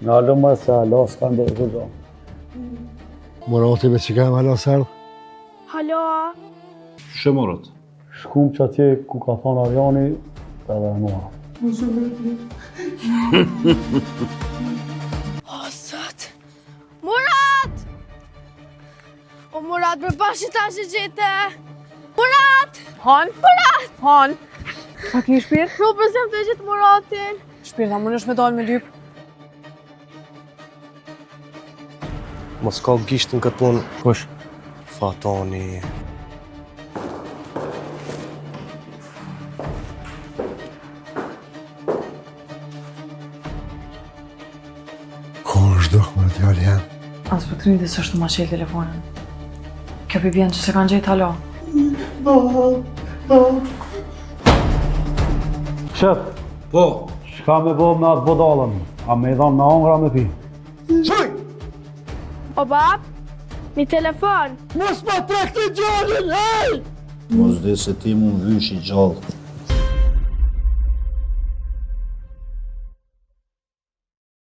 Në alëma se ala s'ka ndërë këto. Murati me që kemë hala sërë? Halo. Shë morët? Shkum që atje ku ka thonë Arjani, edhe e mora. O, sot. Murat! O, Murat, për pashi ta që gjete. Murat! Han? Murat! Han? A ki shpirë? Nuk përsem të gjithë Muratin. Shpirë, ta më nësh me dalë me lypë. Mos ka gisht në këtë punë. Kush? Fatoni. Ko është dëhë më t'jallë jam? Asë për të rinjë së është të ma qelë telefonin. Kjo pi bjenë që se kanë gjejtë halo. Shef, Po, shka me bo me atë bodalën, a me i dhanë me angra me pi. O, bab, një telefon. Mos ma trekti gjallin, hej! mos dhe se ti mu vysh i gjallë.